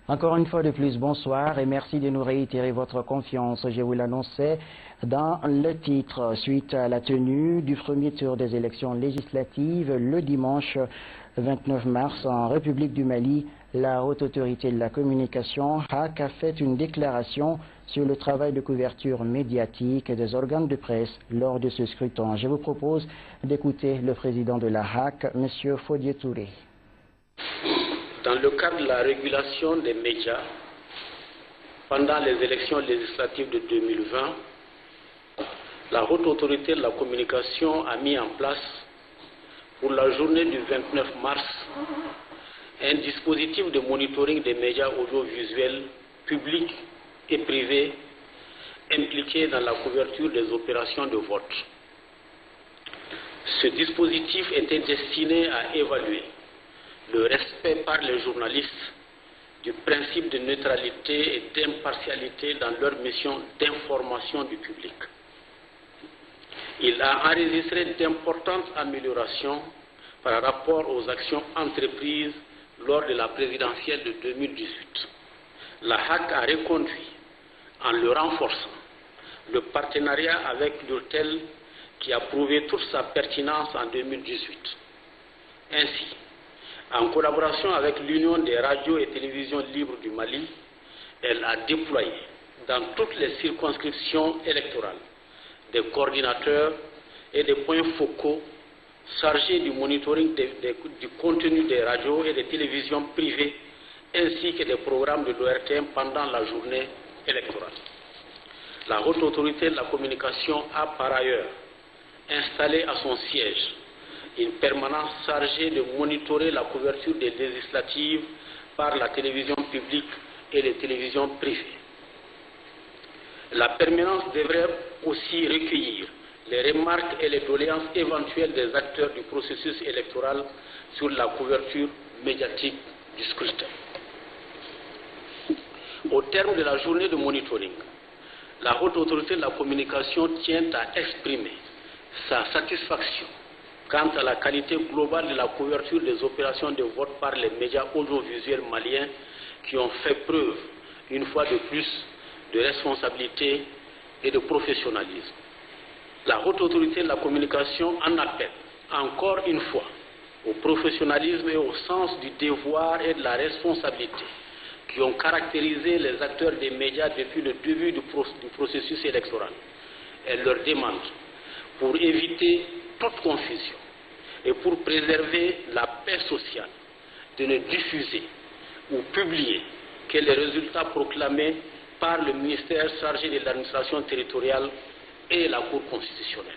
Encore une fois de plus, bonsoir et merci de nous réitérer votre confiance. Je vous l'annonçais dans le titre. Suite à la tenue du premier tour des élections législatives le dimanche 29 mars en République du Mali, la Haute Autorité de la Communication, HAC, a fait une déclaration sur le travail de couverture médiatique des organes de presse lors de ce scrutin. Je vous propose d'écouter le président de la HAC, M. Fodié Touré. Dans le cadre de la régulation des médias, pendant les élections législatives de 2020, la Haute Autorité de la Communication a mis en place, pour la journée du 29 mars, un dispositif de monitoring des médias audiovisuels publics et privés impliqués dans la couverture des opérations de vote. Ce dispositif était destiné à évaluer le respect par les journalistes du principe de neutralité et d'impartialité dans leur mission d'information du public. Il a enregistré d'importantes améliorations par rapport aux actions entreprises lors de la présidentielle de 2018. La HAC a reconduit, en le renforçant, le partenariat avec l'URTEL qui a prouvé toute sa pertinence en 2018. Ainsi, en collaboration avec l'Union des radios et télévisions libres du Mali, elle a déployé dans toutes les circonscriptions électorales des coordinateurs et des points focaux chargés du monitoring du contenu des radios et des télévisions privées ainsi que des programmes de l'ORTM pendant la journée électorale. La Haute Autorité de la Communication a par ailleurs installé à son siège une permanence chargée de monitorer la couverture des législatives par la télévision publique et les télévisions privées. La permanence devrait aussi recueillir les remarques et les doléances éventuelles des acteurs du processus électoral sur la couverture médiatique du scrutin. Au terme de la journée de monitoring, la Haute Autorité de la Communication tient à exprimer sa satisfaction quant à la qualité globale de la couverture des opérations de vote par les médias audiovisuels maliens qui ont fait preuve, une fois de plus, de responsabilité et de professionnalisme. La Haute Autorité de la Communication en appelle encore une fois au professionnalisme et au sens du devoir et de la responsabilité qui ont caractérisé les acteurs des médias depuis le début du processus électoral. Elle leur demande, pour éviter toute confusion et pour préserver la paix sociale, de ne diffuser ou publier que les résultats proclamés par le ministère chargé de l'administration territoriale et la Cour constitutionnelle.